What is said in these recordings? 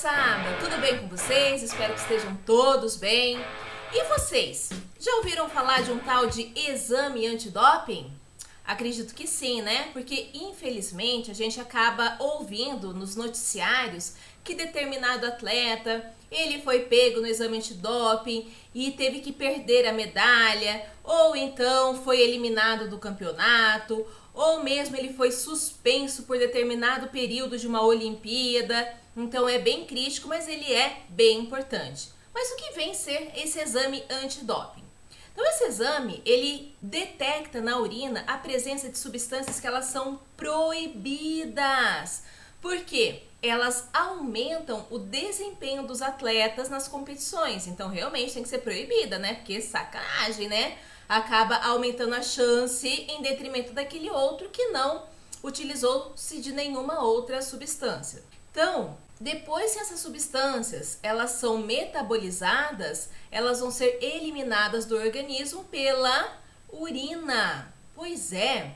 moçada! Tudo bem com vocês? Espero que estejam todos bem. E vocês? Já ouviram falar de um tal de exame antidoping? Acredito que sim, né? Porque infelizmente a gente acaba ouvindo nos noticiários que determinado atleta, ele foi pego no exame antidoping e teve que perder a medalha, ou então foi eliminado do campeonato, ou mesmo ele foi suspenso por determinado período de uma Olimpíada. Então é bem crítico, mas ele é bem importante. Mas o que vem ser esse exame antidoping? Então esse exame, ele detecta na urina a presença de substâncias que elas são proibidas. Por quê? Elas aumentam o desempenho dos atletas nas competições. Então realmente tem que ser proibida, né? Porque sacanagem, né? Acaba aumentando a chance em detrimento daquele outro que não utilizou-se de nenhuma outra substância. Então, depois que essas substâncias elas são metabolizadas, elas vão ser eliminadas do organismo pela urina. Pois é.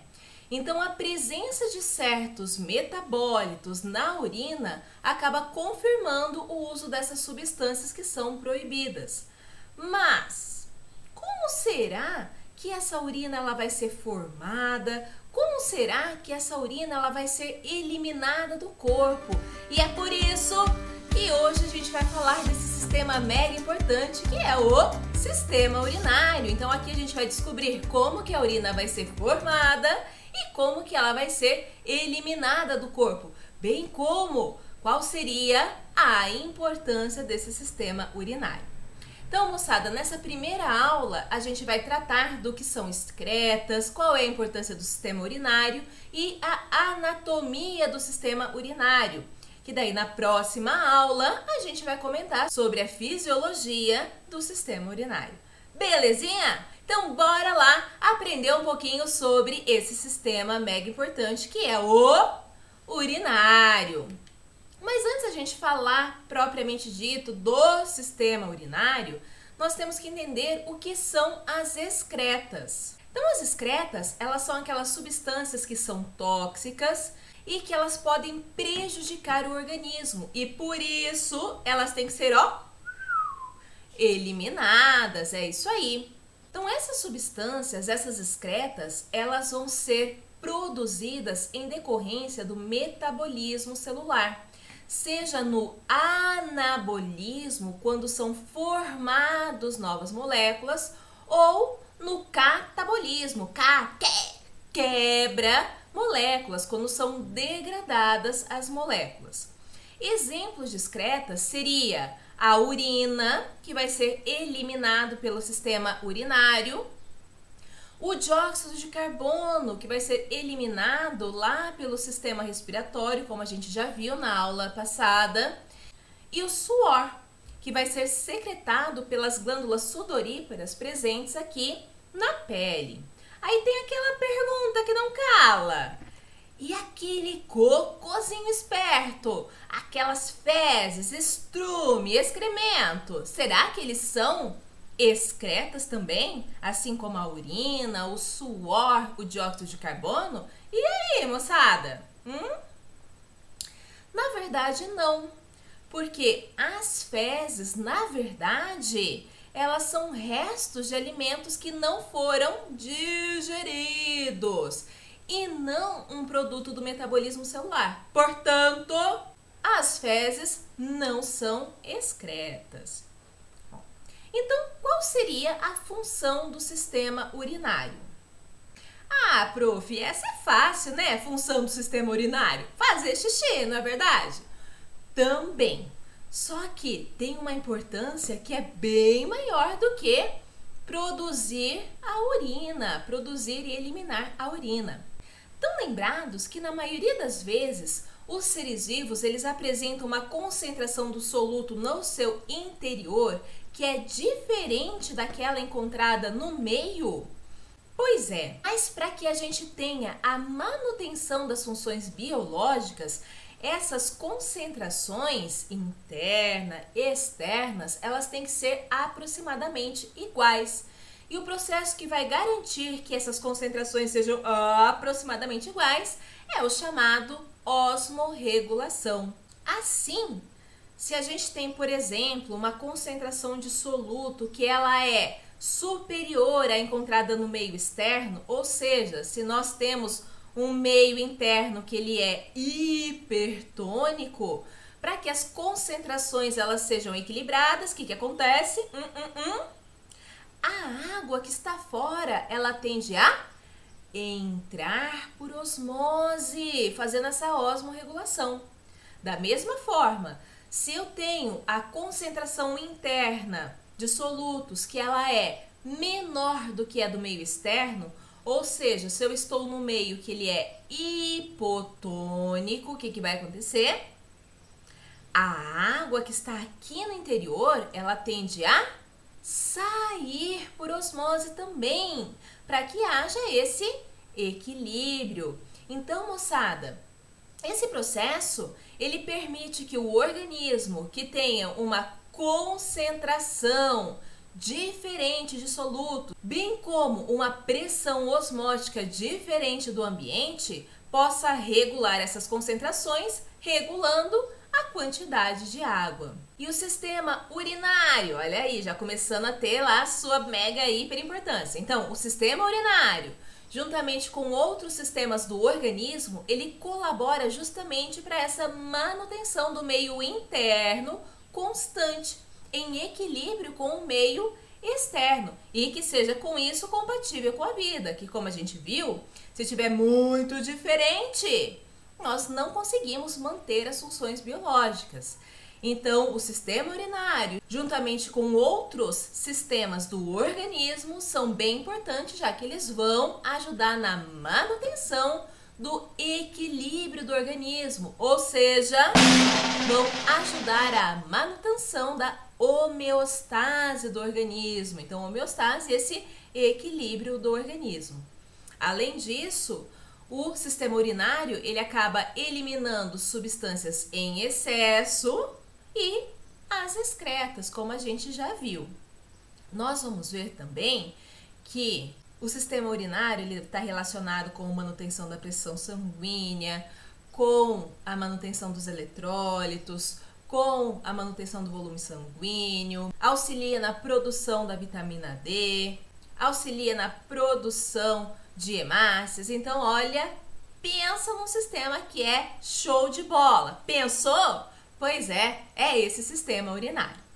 Então, a presença de certos metabólitos na urina acaba confirmando o uso dessas substâncias que são proibidas. Mas, como será que essa urina ela vai ser formada? Como será que essa urina ela vai ser eliminada do corpo? E é por isso que hoje a gente vai falar desse sistema mega importante que é o sistema urinário. Então aqui a gente vai descobrir como que a urina vai ser formada e como que ela vai ser eliminada do corpo, bem como qual seria a importância desse sistema urinário. Então, moçada, nessa primeira aula a gente vai tratar do que são excretas, qual é a importância do sistema urinário e a anatomia do sistema urinário. Que daí na próxima aula a gente vai comentar sobre a fisiologia do sistema urinário. Belezinha? Então bora lá aprender um pouquinho sobre esse sistema mega importante que é o urinário. Mas antes a gente falar propriamente dito do sistema urinário, nós temos que entender o que são as excretas. Então as excretas, elas são aquelas substâncias que são tóxicas e que elas podem prejudicar o organismo e por isso elas têm que ser, eliminadas, é isso aí. Então essas substâncias, essas excretas, elas vão ser produzidas em decorrência do metabolismo celular. Seja no anabolismo, quando são formados novas moléculas, ou no catabolismo, quebra moléculas, quando são degradadas as moléculas. Exemplos de excretas seria a urina, que vai ser eliminado pelo sistema urinário, o dióxido de carbono, que vai ser eliminado lá pelo sistema respiratório, como a gente já viu na aula passada, e o suor, que vai ser secretado pelas glândulas sudoríparas presentes aqui na pele. Aí tem aquela pergunta que não cala. E aquele cocôzinho esperto, aquelas fezes, estrume, excremento, será que eles são excretas também? Assim como a urina, o suor, o dióxido de carbono? E aí, moçada? Na verdade, não. Porque as fezes, na verdade, elas são restos de alimentos que não foram digeridos e não um produto do metabolismo celular. Portanto, as fezes não são excretas. Então, qual seria a função do sistema urinário? Ah, prof, essa é fácil, né? Função do sistema urinário? Fazer xixi, não é verdade? Também. Só que tem uma importância que é bem maior do que produzir a urina, produzir e eliminar a urina. Estão lembrados que na maioria das vezes os seres vivos eles apresentam uma concentração do soluto no seu interior que é diferente daquela encontrada no meio? Pois é, mas para que a gente tenha a manutenção das funções biológicas, essas concentrações internas e externas, elas têm que ser aproximadamente iguais. E o processo que vai garantir que essas concentrações sejam aproximadamente iguais é o chamado osmorregulação. Assim, Se a gente tem, por exemplo, uma concentração de soluto que ela é superior à encontrada no meio externo, ou seja, se nós temos um meio interno que ele é hipertônico, para que as concentrações elas sejam equilibradas, o que acontece? A água que está fora, ela tende a entrar por osmose, fazendo essa osmorregulação. Da mesma forma, se eu tenho a concentração interna de solutos que ela é menor do que a do meio externo, ou seja, se eu estou no meio que ele é hipotônico, o que vai acontecer? A água que está aqui no interior, ela tende a sair por osmose também, para que haja esse equilíbrio. Então, moçada, esse processo, ele permite que o organismo que tenha uma concentração diferente de soluto, bem como uma pressão osmótica diferente do ambiente, possa regular essas concentrações, regulando a quantidade de água. E o sistema urinário, olha aí, já começando a ter lá a sua mega hiper importância. Então, o sistema urinário, juntamente com outros sistemas do organismo, ele colabora justamente para essa manutenção do meio interno constante, em equilíbrio com o meio externo, e que seja com isso compatível com a vida, que como a gente viu, se tiver muito diferente, nós não conseguimos manter as funções biológicas. Então, o sistema urinário, juntamente com outros sistemas do organismo, são bem importantes, já que eles vão ajudar na manutenção do equilíbrio do organismo, ou seja, vão ajudar a manutenção da homeostase do organismo. Então, homeostase, esse equilíbrio do organismo. Além disso, o sistema urinário, ele acaba eliminando substâncias em excesso e as excretas, como a gente já viu. Nós vamos ver também que o sistema urinário está relacionado com a manutenção da pressão sanguínea, com a manutenção dos eletrólitos, com a manutenção do volume sanguíneo, auxilia na produção da vitamina D, auxilia na produção de hemácias. Então, olha, pensa num sistema que é show de bola. Pensou? Pois é esse sistema urinário.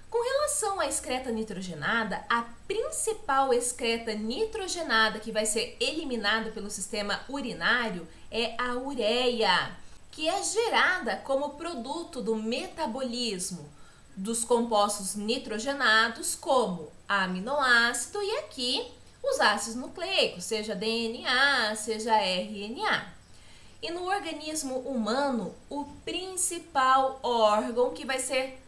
Com relação à excreta nitrogenada, a principal excreta nitrogenada que vai ser eliminada pelo sistema urinário é a ureia, que é gerada como produto do metabolismo dos compostos nitrogenados, como aminoácido e aqui os ácidos nucleicos, seja DNA, seja RNA. E no organismo humano, o principal órgão que vai ser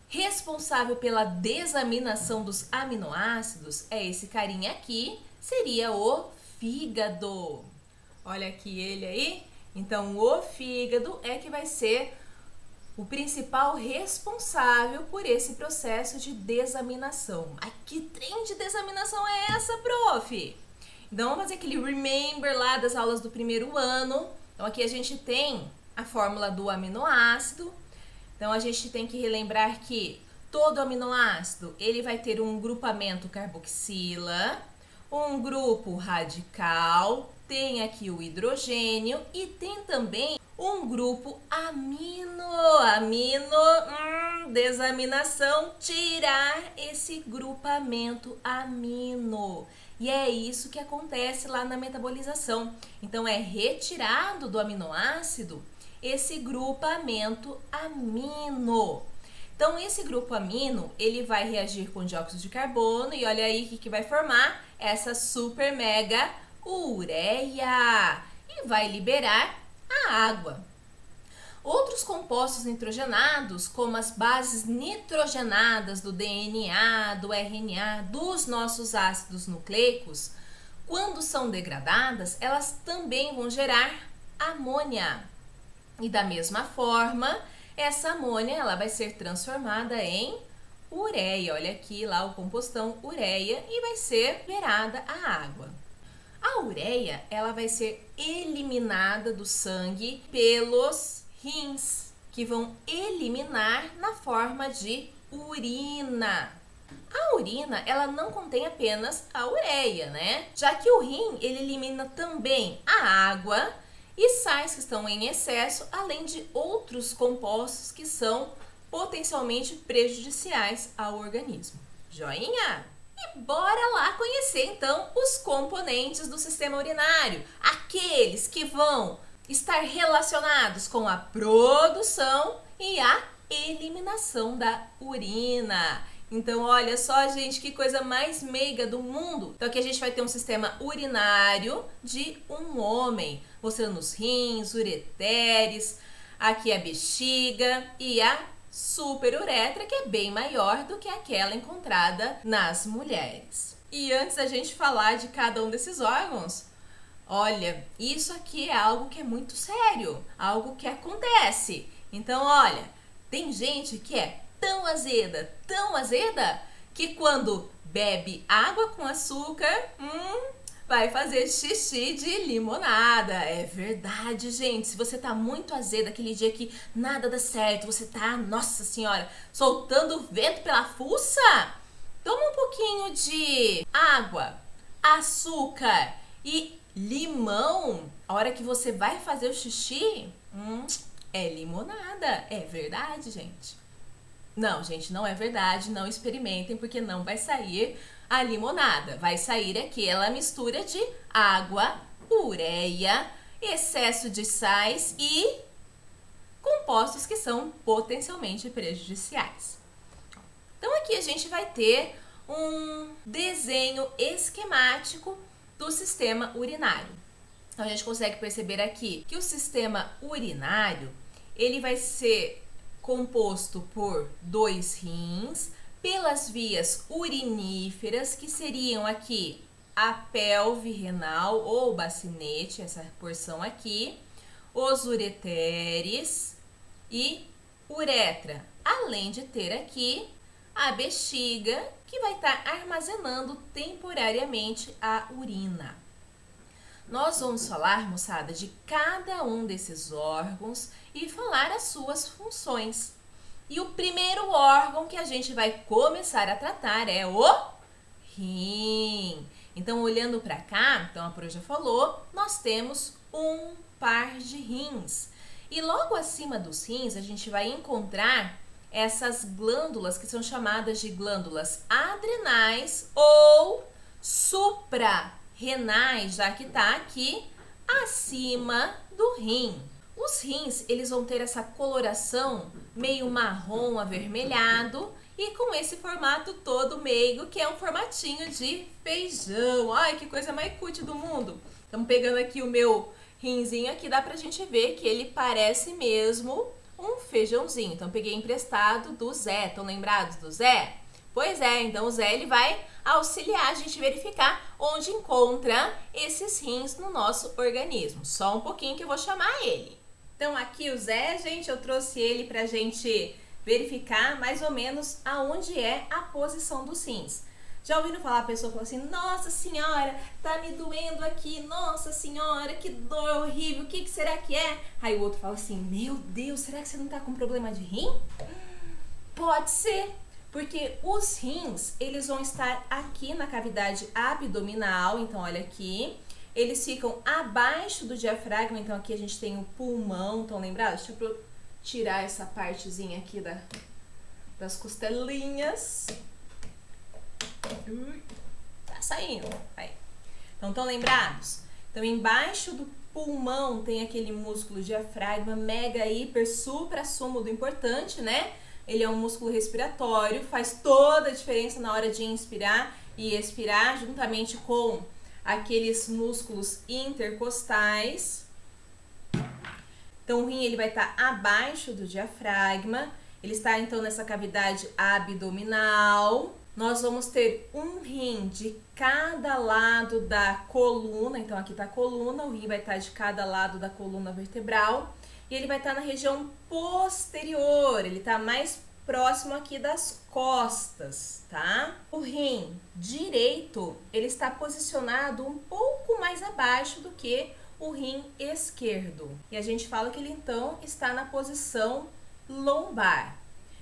responsável pela desaminação dos aminoácidos é esse carinha aqui, seria o fígado. Olha aqui ele aí. Então, o fígado é que vai ser o principal responsável por esse processo de desaminação. Mas que trem de desaminação é essa, prof? Então, vamos fazer aquele remember lá das aulas do primeiro ano. Então, aqui a gente tem a fórmula do aminoácido. Então, a gente tem que relembrar que todo aminoácido, ele vai ter um grupamento carboxila, um grupo radical, tem aqui o hidrogênio e tem também um grupo amino. Desaminação, tirar esse grupamento amino. E é isso que acontece lá na metabolização. Então, é retirado do aminoácido esse grupamento amino. Então, esse grupo amino, ele vai reagir com dióxido de carbono e olha aí o que vai formar essa super mega ureia e vai liberar a água. Outros compostos nitrogenados, como as bases nitrogenadas do DNA, do RNA, dos nossos ácidos nucleicos, quando são degradadas, elas também vão gerar amônia. E da mesma forma, essa amônia ela vai ser transformada em ureia. Olha aqui lá o compostão ureia e vai ser liberada a água. A ureia ela vai ser eliminada do sangue pelos rins, que vão eliminar na forma de urina. A urina, ela não contém apenas a ureia, né? Já que o rim, ele elimina também a água e sais que estão em excesso, além de outros compostos que são potencialmente prejudiciais ao organismo. Joinha? E bora lá conhecer então os componentes do sistema urinário, aqueles que vão estar relacionados com a produção e a eliminação da urina. Então, olha só, gente, que coisa mais meiga do mundo. Então, aqui a gente vai ter um sistema urinário de um homem, mostrando os rins, ureteres, aqui a bexiga e a superuretra, que é bem maior do que aquela encontrada nas mulheres. E antes da gente falar de cada um desses órgãos, olha, isso aqui é algo que é muito sério, algo que acontece. Então, olha, tem gente que é tão azeda, que quando bebe água com açúcar, vai fazer xixi de limonada. É verdade, gente. Se você tá muito azeda, aquele dia que nada dá certo, você tá, nossa senhora, soltando vento pela fuça, toma um pouquinho de água, açúcar e limão. A hora que você vai fazer o xixi, é limonada. É verdade, gente. Não, gente, não é verdade, não experimentem, porque não vai sair a limonada. Vai sair aquela mistura de água, ureia, excesso de sais e compostos que são potencialmente prejudiciais. Então aqui a gente vai ter um desenho esquemático do sistema urinário. Então a gente consegue perceber aqui que o sistema urinário, ele vai ser composto por 2 rins, pelas vias uriníferas, que seriam aqui a pelve renal ou bacinete, essa porção aqui, os ureteres e uretra, além de ter aqui a bexiga, que vai estar armazenando temporariamente a urina. Nós vamos falar, moçada, de cada um desses órgãos e falar as suas funções. E o primeiro órgão que a gente vai começar a tratar é o rim. Então, olhando para cá, então a Pro já falou, nós temos um par de rins. E logo acima dos rins, a gente vai encontrar essas glândulas que são chamadas de glândulas adrenais ou suprarrenais, já que está aqui acima do rim. Os rins, eles vão ter essa coloração meio marrom avermelhado e com esse formato todo meigo, que é um formatinho de feijão. Ai, que coisa mais cutie do mundo. Estamos pegando aqui o meu rinzinho aqui, dá pra gente ver que ele parece mesmo um feijãozinho. Então, peguei emprestado do Zé. Estão lembrados do Zé? Pois é, então o Zé, ele vai auxiliar a gente verificar onde encontra esses rins no nosso organismo. Só um pouquinho que eu vou chamar ele. Então, aqui o Zé, gente, eu trouxe ele pra gente verificar mais ou menos aonde é a posição dos rins. Já ouviram falar, a pessoa fala assim, nossa senhora, tá me doendo aqui, nossa senhora, que dor horrível, o que será que é? Aí o outro fala assim, meu Deus, será que você não tá com problema de rim? Pode ser, porque os rins, eles vão estar aqui na cavidade abdominal, então olha aqui. Eles ficam abaixo do diafragma, então aqui a gente tem o pulmão, estão lembrados? Deixa eu tirar essa partezinha aqui das costelinhas. Tá saindo. Aí. Então, estão lembrados? Então, embaixo do pulmão tem aquele músculo diafragma, mega, hiper, supra-súmulo importante, né? Ele é um músculo respiratório, faz toda a diferença na hora de inspirar e expirar, juntamente com aqueles músculos intercostais. Então, o rim, ele vai estar abaixo do diafragma, ele está então nessa cavidade abdominal. Nós vamos ter um rim de cada lado da coluna, então aqui está a coluna, o rim vai estar de cada lado da coluna vertebral e ele vai estar na região posterior, ele está mais próximo aqui das costas, tá? O rim direito, ele está posicionado um pouco mais abaixo do que o rim esquerdo. E a gente fala que ele então está na posição lombar.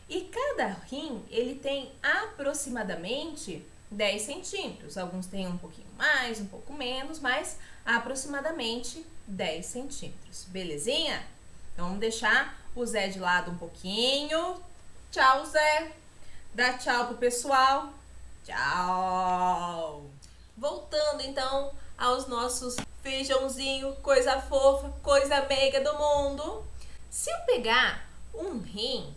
E cada rim, ele tem aproximadamente 10 centímetros. Alguns têm um pouquinho mais, um pouco menos, mas aproximadamente 10 centímetros. Belezinha? Então, vamos deixar o Zé de lado um pouquinho. Tchau, Zé. Dá tchau pro pessoal. Tchau. Voltando, então, aos nossos feijãozinho, coisa fofa, coisa meiga do mundo. Se eu pegar um rim,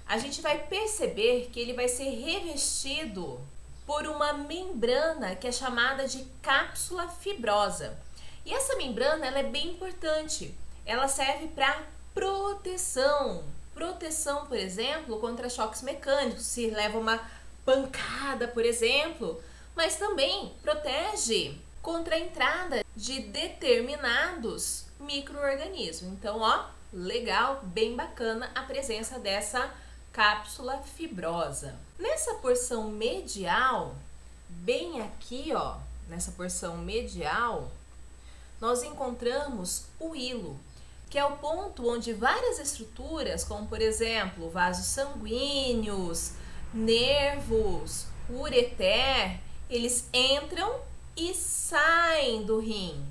a gente vai perceber que ele vai ser revestido por uma membrana que é chamada de cápsula fibrosa. E essa membrana, ela é bem importante. Ela serve para proteção. Proteção, por exemplo, contra choques mecânicos, se leva uma pancada, por exemplo, mas também protege contra a entrada de determinados micro-organismos. Então, ó, legal, bem bacana a presença dessa cápsula fibrosa. Nessa porção medial, bem aqui, ó, nessa porção medial, nós encontramos o hilo, que é o ponto onde várias estruturas, como por exemplo, vasos sanguíneos, nervos, ureter, eles entram e saem do rim.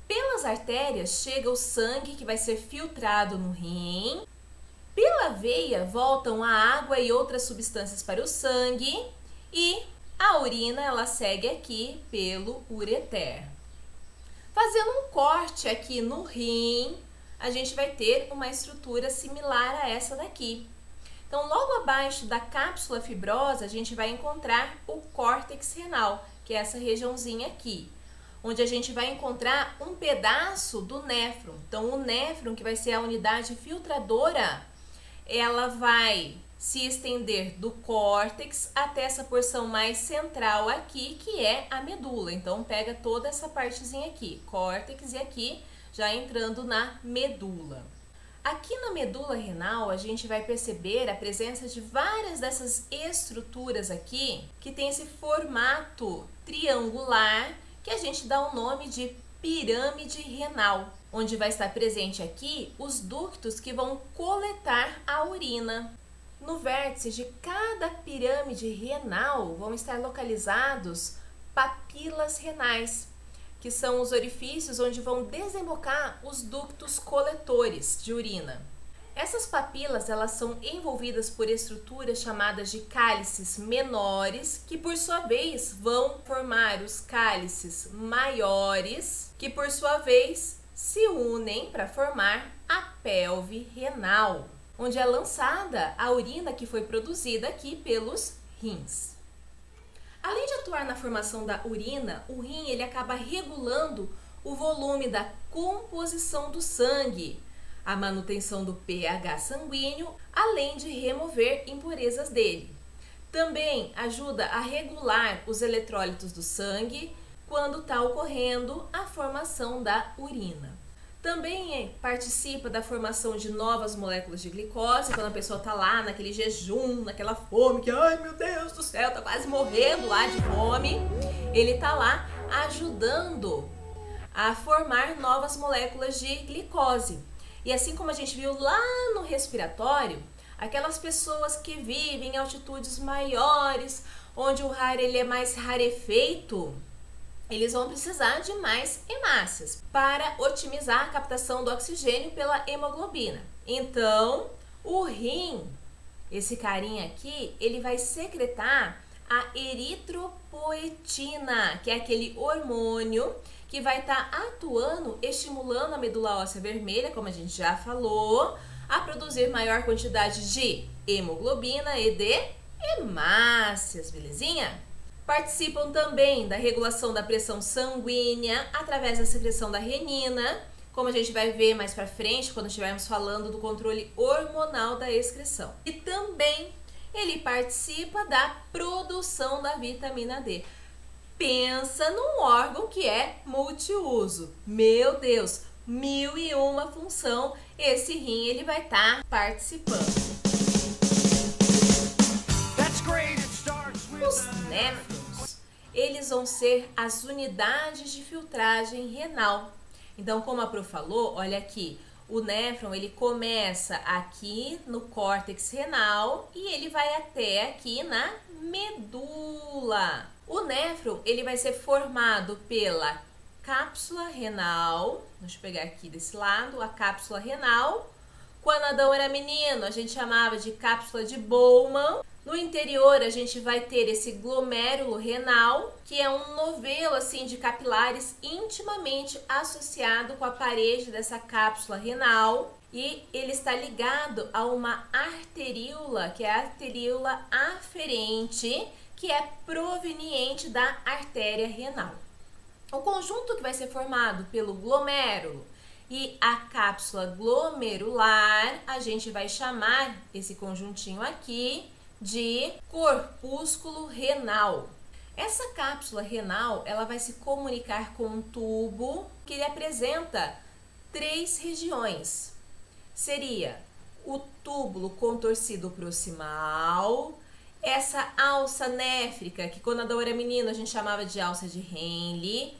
Pelas artérias chega o sangue que vai ser filtrado no rim. Pela veia voltam a água e outras substâncias para o sangue. E a urina, ela segue aqui pelo ureter. Fazendo um corte aqui no rim, a gente vai ter uma estrutura similar a essa daqui. Então, logo abaixo da cápsula fibrosa, a gente vai encontrar o córtex renal, que é essa regiãozinha aqui, onde a gente vai encontrar um pedaço do néfron. Então, o néfron, que vai ser a unidade filtradora, ela vai se estender do córtex até essa porção mais central aqui, que é a medula. Então, pega toda essa partezinha aqui, córtex, e aqui já entrando na medula. Aqui na medula renal, a gente vai perceber a presença de várias dessas estruturas aqui, que tem esse formato triangular, que a gente dá o nome de pirâmide renal, onde vai estar presente aqui os ductos que vão coletar a urina. No vértice de cada pirâmide renal vão estar localizados papilas renais, que são os orifícios onde vão desembocar os ductos coletores de urina. Essas papilas, elas são envolvidas por estruturas chamadas de cálices menores, que por sua vez vão formar os cálices maiores, que por sua vez se unem para formar a pelve renal, onde é lançada a urina que foi produzida aqui pelos rins. Além de atuar na formação da urina, o rim ele acaba regulando o volume da composição do sangue, a manutenção do pH sanguíneo, além de remover impurezas dele. Também ajuda a regular os eletrólitos do sangue quando está ocorrendo a formação da urina. Também participa da formação de novas moléculas de glicose, quando a pessoa está lá naquele jejum, naquela fome, que ai meu Deus do céu, tá quase morrendo lá de fome. Ele está lá ajudando a formar novas moléculas de glicose. E assim como a gente viu lá no respiratório, aquelas pessoas que vivem em altitudes maiores, onde o ar ele é mais rarefeito, eles vão precisar de mais hemácias para otimizar a captação do oxigênio pela hemoglobina. Então, o rim, esse carinha aqui, ele vai secretar a eritropoetina, que é aquele hormônio que vai estar atuando, estimulando a medula óssea vermelha, como a gente já falou, a produzir maior quantidade de hemoglobina e de hemácias, belezinha? Participam também da regulação da pressão sanguínea através da secreção da renina, como a gente vai ver mais pra frente quando estivermos falando do controle hormonal da excreção. E também ele participa da produção da vitamina D. Pensa num órgão que é multiuso. Meu Deus, 1001 função esse rim ele vai estar participando. Os néfrons, eles vão ser as unidades de filtragem renal. Então, como a Pro falou, olha aqui, O néfron, ele começa aqui no córtex renal e ele vai até aqui na medula. O néfron, ele vai ser formado pela cápsula renal. Deixa eu pegar aqui desse lado, a cápsula renal. Quando Adão era menino, a gente chamava de cápsula de Bowman. No interior, a gente vai ter esse glomérulo renal, que é um novelo assim de capilares intimamente associado com a parede dessa cápsula renal. E ele está ligado a uma arteríola, que é a arteríola aferente, que é proveniente da artéria renal. O conjunto que vai ser formado pelo glomérulo e a cápsula glomerular, a gente vai chamar esse conjuntinho aqui de corpúsculo renal. Essa cápsula renal, ela vai se comunicar com um tubo que ele apresenta 3 regiões. Seria o túbulo contorcido proximal, essa alça néfrica, que quando Adão era menino a gente chamava de alça de Henle,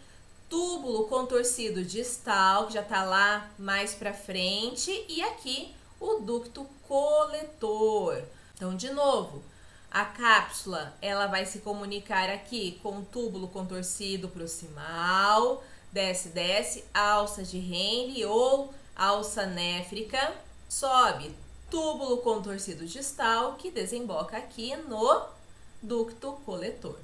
túbulo contorcido distal, que já está lá mais para frente, e aqui o ducto coletor. Então, de novo, a cápsula, ela vai se comunicar aqui com o túbulo contorcido proximal, desce, alça de Henle ou alça néfrica, sobe, túbulo contorcido distal, que desemboca aqui no ducto coletor,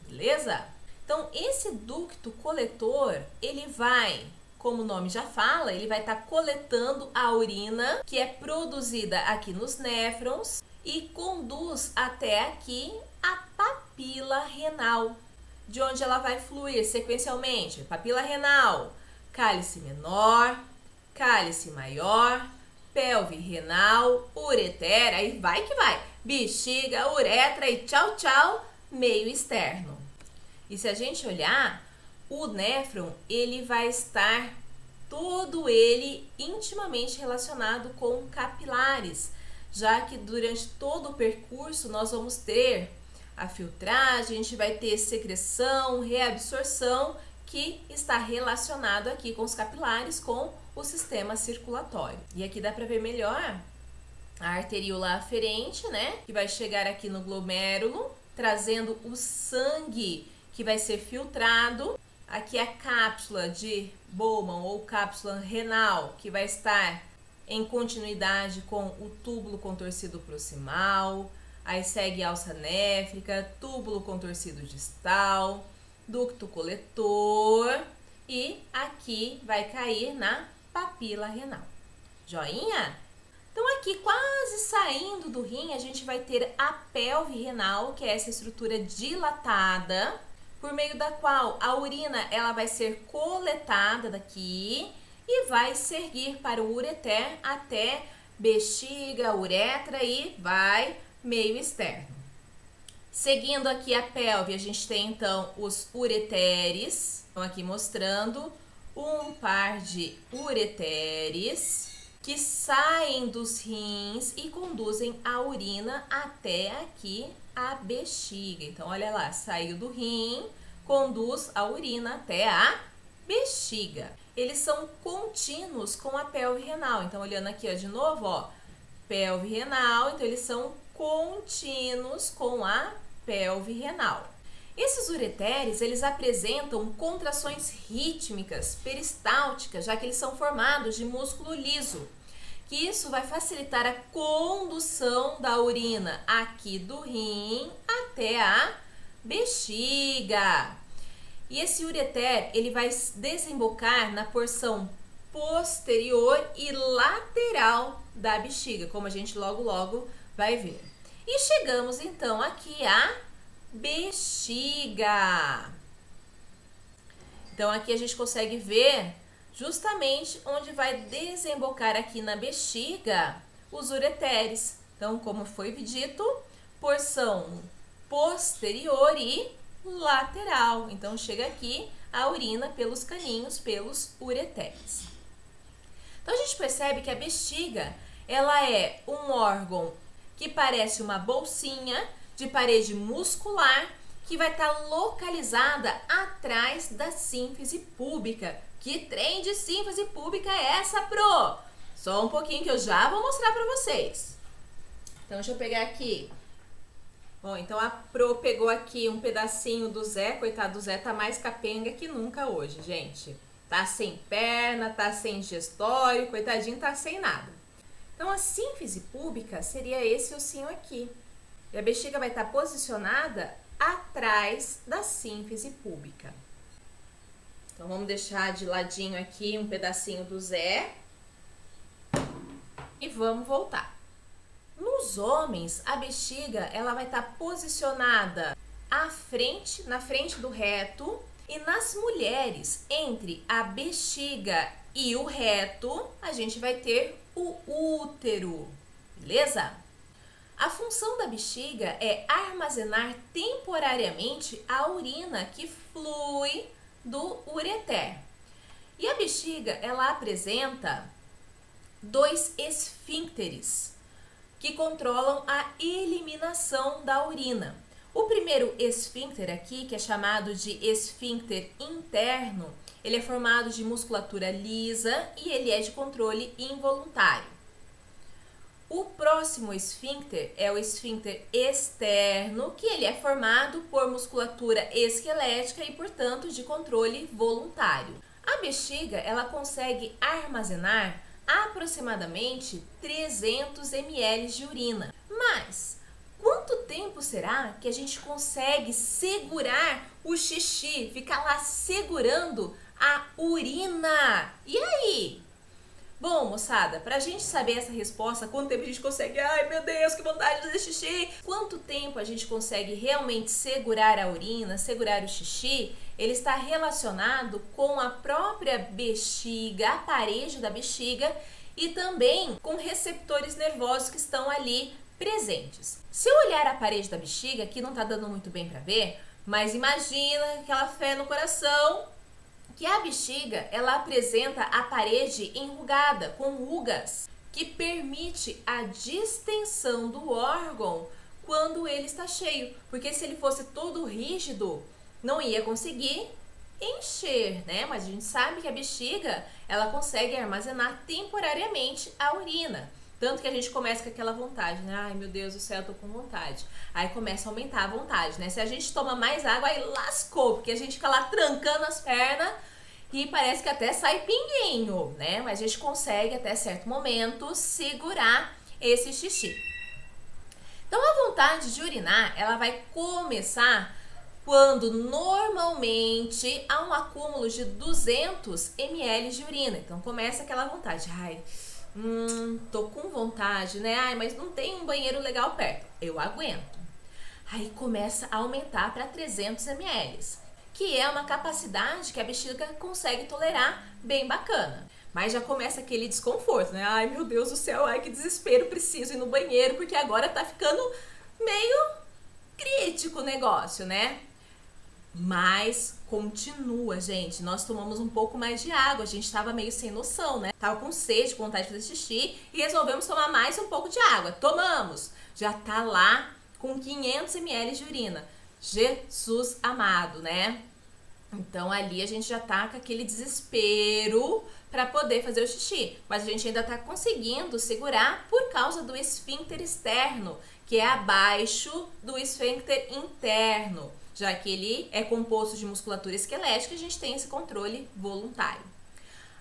beleza? Então, esse ducto coletor, ele vai, como o nome já fala, ele vai estar coletando a urina, que é produzida aqui nos néfrons, e conduz até aqui a papila renal, de onde ela vai fluir sequencialmente. Papila renal, cálice menor, cálice maior, pelve renal, ureter, aí vai que vai, bexiga, uretra e tchau, tchau, meio externo. E se a gente olhar, o néfron, ele vai estar todo ele intimamente relacionado com capilares, já que durante todo o percurso nós vamos ter a filtragem, a gente vai ter secreção, reabsorção, que está relacionado aqui com os capilares, com o sistema circulatório. E aqui dá para ver melhor a arteríola aferente, né, que vai chegar aqui no glomérulo, trazendo o sangue que vai ser filtrado. Aqui a cápsula de Bowman ou cápsula renal, que vai estar em continuidade com o túbulo contorcido proximal, aí segue alça néfrica, túbulo contorcido distal, ducto coletor e aqui vai cair na papila renal. Joinha? Então aqui quase saindo do rim a gente vai ter a pelve renal, que é essa estrutura dilatada, por meio da qual a urina ela vai ser coletada daqui e vai seguir para o ureter até bexiga, uretra e vai meio externo. Seguindo aqui a pelve, a gente tem então os ureteres. Estão aqui mostrando um par de ureteres que saem dos rins e conduzem a urina até aqui a bexiga. Então, olha lá, saiu do rim, conduz a urina até a bexiga. Eles são contínuos com a pelve renal. Então, olhando aqui, ó, de novo, ó, pelve renal. Então, eles são contínuos com a pelve renal. Esses ureteres, eles apresentam contrações rítmicas, peristálticas, já que eles são formados de músculo liso. Que isso vai facilitar a condução da urina aqui do rim até a bexiga. E esse ureter, ele vai desembocar na porção posterior e lateral da bexiga, como a gente logo vai ver. E chegamos então aqui à bexiga. Então aqui a gente consegue ver justamente onde vai desembocar aqui na bexiga os ureteres. Então, como foi dito, porção posterior e lateral. Então, chega aqui a urina pelos caninhos, pelos ureteres. Então, a gente percebe que a bexiga, ela é um órgão que parece uma bolsinha de parede muscular que vai estar localizada atrás da sínfise púbica. Que trem de sínfise púbica é essa, pro? Só um pouquinho que eu já vou mostrar pra vocês. Então, deixa eu pegar aqui. Bom, então a Pro pegou aqui um pedacinho do Zé. Coitado do Zé, tá mais capenga que nunca hoje, gente. Tá sem perna, tá sem gestório, coitadinho, tá sem nada. Então, a sínfise púbica seria esse ossinho aqui. E a bexiga vai estar posicionada atrás da sínfise púbica. Então, vamos deixar de ladinho aqui um pedacinho do Zé. E vamos voltar. Nos homens, a bexiga ela vai estar posicionada na frente do reto. E nas mulheres, entre a bexiga e o reto, a gente vai ter o útero, beleza? A função da bexiga é armazenar temporariamente a urina que flui do ureter. E a bexiga, ela apresenta 2 esfíncteres que controlam a eliminação da urina. O primeiro esfíncter aqui, que é chamado de esfíncter interno, ele é formado de musculatura lisa e ele é de controle involuntário. O próximo esfíncter é o esfíncter externo, que ele é formado por musculatura esquelética e, portanto, de controle voluntário. A bexiga, ela consegue armazenar aproximadamente 300 ml de urina, mas quanto tempo será que a gente consegue segurar o xixi, ficar lá segurando a urina? E aí? Bom, moçada, pra gente saber essa resposta, quanto tempo a gente consegue, ai meu Deus, que vontade de fazer xixi, quanto tempo a gente consegue realmente segurar a urina, segurar o xixi, ele está relacionado com a própria bexiga, a parede da bexiga e também com receptores nervosos que estão ali presentes. Se eu olhar a parede da bexiga, aqui não tá dando muito bem para ver, mas imagina aquela fé no coração que a bexiga, ela apresenta a parede enrugada, com rugas, que permite a distensão do órgão quando ele está cheio, porque se ele fosse todo rígido, não ia conseguir encher, né? Mas a gente sabe que a bexiga, ela consegue armazenar temporariamente a urina. Tanto que a gente começa com aquela vontade, né? Ai, meu Deus do céu, eu tô com vontade. Aí começa a aumentar a vontade, né? Se a gente toma mais água, aí lascou, porque a gente fica lá trancando as pernas e parece que até sai pinguinho, né? Mas a gente consegue, até certo momento, segurar esse xixi. Então, a vontade de urinar, ela vai começar quando normalmente há um acúmulo de 200 ml de urina. Então, começa aquela vontade, ai, tô com vontade, né? Ai, mas não tem um banheiro legal perto. Eu aguento. Aí começa a aumentar para 300 ml, que é uma capacidade que a bexiga consegue tolerar bem bacana. Mas já começa aquele desconforto, né? Ai, meu Deus do céu, ai, que desespero, preciso ir no banheiro, porque agora tá ficando meio crítico o negócio, né? Mas continua, gente. Nós tomamos um pouco mais de água. A gente tava meio sem noção, né? Tava com sede, com vontade de fazer xixi e resolvemos tomar mais um pouco de água. Tomamos. Já tá lá com 500 ml de urina. Jesus amado, né? Então ali a gente já tá com aquele desespero para poder fazer o xixi. Mas a gente ainda tá conseguindo segurar por causa do esfíncter externo, que é abaixo do esfíncter interno. Já que ele é composto de musculatura esquelética, a gente tem esse controle voluntário.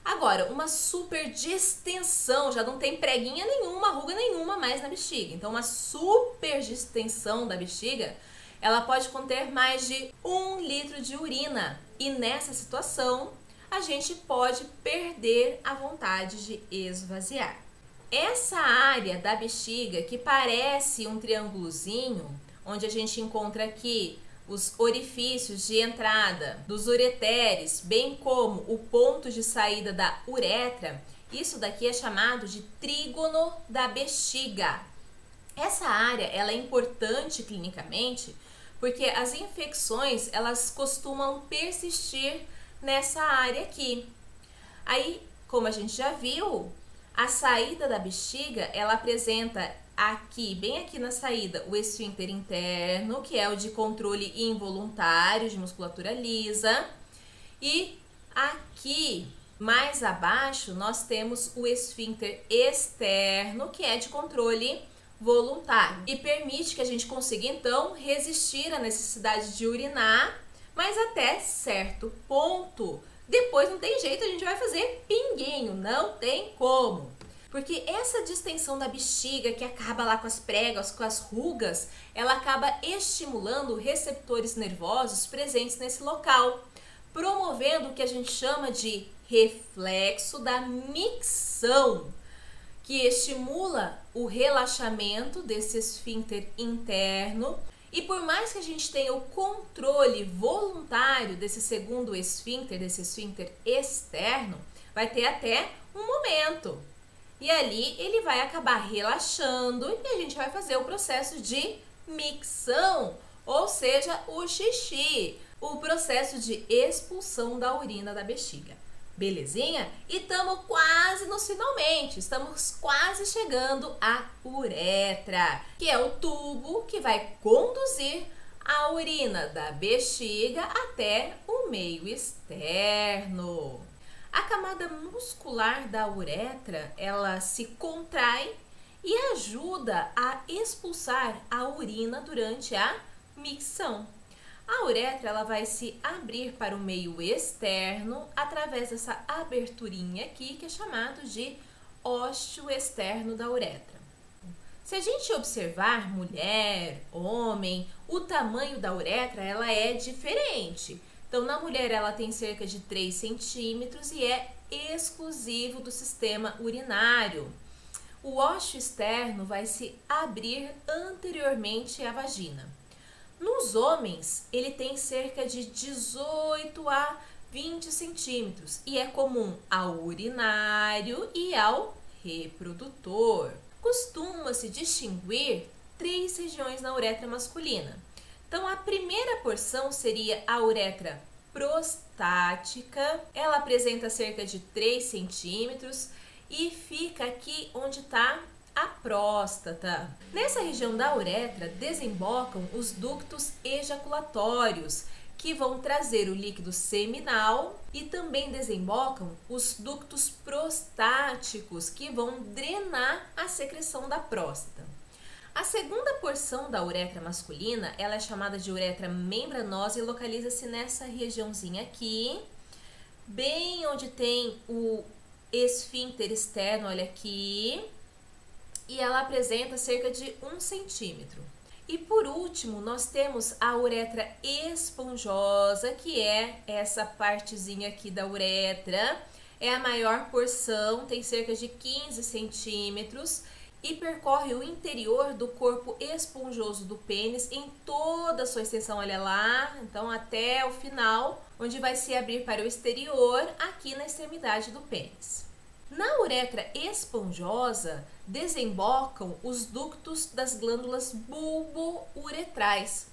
Agora, uma super distensão, já não tem preguinha nenhuma, ruga nenhuma mais na bexiga. Então, uma super distensão da bexiga, ela pode conter mais de 1 litro de urina. E nessa situação, a gente pode perder a vontade de esvaziar. Essa área da bexiga, que parece um triângulozinho, onde a gente encontra aqui os orifícios de entrada dos ureteres, bem como o ponto de saída da uretra, isso daqui é chamado de trígono da bexiga. Essa área ela é importante clinicamente porque as infecções elas costumam persistir nessa área aqui. Aí, como a gente já viu, a saída da bexiga ela apresenta aqui, bem aqui na saída, o esfíncter interno, que é o de controle involuntário de musculatura lisa. E aqui, Mais abaixo, nós temos o esfíncter externo, que é de controle voluntário e permite que a gente consiga, então, resistir à necessidade de urinar, mas até certo ponto. Depois não tem jeito, a gente vai fazer pinguinho, não tem como. Porque essa distensão da bexiga, que acaba lá com as pregas, com as rugas, ela acaba estimulando receptores nervosos presentes nesse local, promovendo o que a gente chama de reflexo da micção, que estimula o relaxamento desse esfíncter interno. E por mais que a gente tenha o controle voluntário desse segundo esfíncter, desse esfíncter externo, vai ter até um momento. E ali ele vai acabar relaxando e a gente vai fazer o processo de micção, ou seja, o xixi, o processo de expulsão da urina da bexiga. Belezinha? E estamos quase nos finalmente, estamos quase chegando à uretra, que é o tubo que vai conduzir a urina da bexiga até o meio externo. A camada muscular da uretra, ela se contrai e ajuda a expulsar a urina durante a micção. A uretra ela vai se abrir para o meio externo através dessa aberturinha aqui, que é chamado de ósseo externo da uretra. Se a gente observar mulher, homem, o tamanho da uretra ela é diferente. Então, na mulher ela tem cerca de 3 centímetros e é exclusivo do sistema urinário. O ósseo externo vai se abrir anteriormente à vagina. Nos homens, ele tem cerca de 18 a 20 centímetros e é comum ao urinário e ao reprodutor. Costuma-se distinguir 3 regiões na uretra masculina. Então, a primeira porção seria a uretra prostática. Ela apresenta cerca de 3 centímetros e fica aqui onde está a próstata. Nessa região da uretra desembocam os ductos ejaculatórios, que vão trazer o líquido seminal, e também desembocam os ductos prostáticos, que vão drenar a secreção da próstata. A segunda porção da uretra masculina, ela é chamada de uretra membranosa e localiza-se nessa regiãozinha aqui, bem onde tem o esfíncter externo, olha aqui, e ela apresenta cerca de 1 centímetro. E por último, nós temos a uretra esponjosa, que é essa partezinha aqui da uretra, é a maior porção, tem cerca de 15 centímetros, e percorre o interior do corpo esponjoso do pênis em toda a sua extensão, olha lá, então até o final, onde vai se abrir para o exterior, aqui na extremidade do pênis. Na uretra esponjosa, desembocam os ductos das glândulas bulbo-uretrais,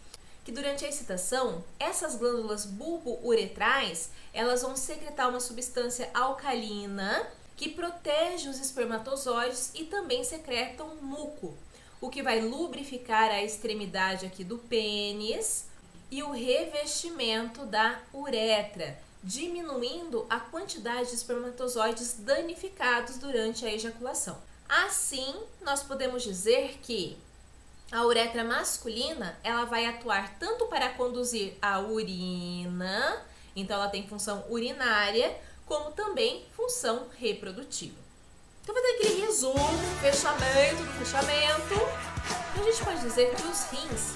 que durante a excitação, essas glândulas bulbo-uretrais, elas vão secretar uma substância alcalina, que protege os espermatozoides e também secretam muco, o que vai lubrificar a extremidade aqui do pênis e o revestimento da uretra, diminuindo a quantidade de espermatozoides danificados durante a ejaculação. Assim, nós podemos dizer que a uretra masculina, ela vai atuar tanto para conduzir a urina, então ela tem função urinária, como também função reprodutiva. Então, vou fazer aquele resumo, fechamento do fechamento. A gente pode dizer que os rins,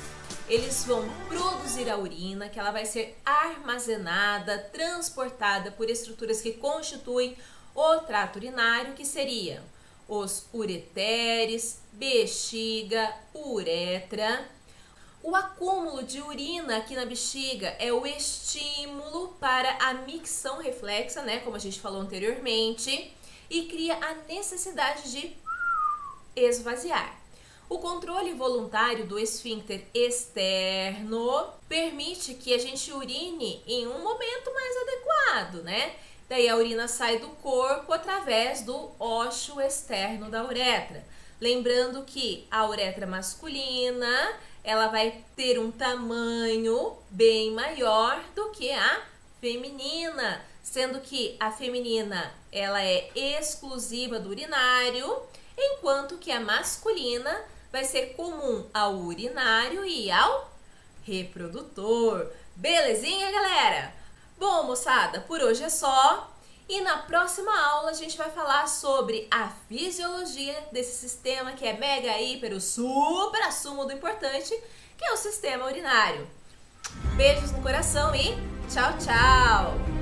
eles vão produzir a urina, que ela vai ser armazenada, transportada por estruturas que constituem o trato urinário, que seriam os ureteres, bexiga, uretra. O acúmulo de urina aqui na bexiga é o estímulo para a micção reflexa, né, como a gente falou anteriormente, e cria a necessidade de esvaziar. O controle voluntário do esfíncter externo permite que a gente urine em um momento mais adequado, né? Daí a urina sai do corpo através do ósseo externo da uretra. Lembrando que a uretra masculina, ela vai ter um tamanho bem maior do que a feminina, sendo que a feminina ela é exclusiva do urinário, enquanto que a masculina vai ser comum ao urinário e ao reprodutor. Belezinha, galera? Bom, moçada, por hoje é só. E na próxima aula a gente vai falar sobre a fisiologia desse sistema que é mega, hiper, super assumo do importante, que é o sistema urinário. Beijos no coração e tchau, tchau!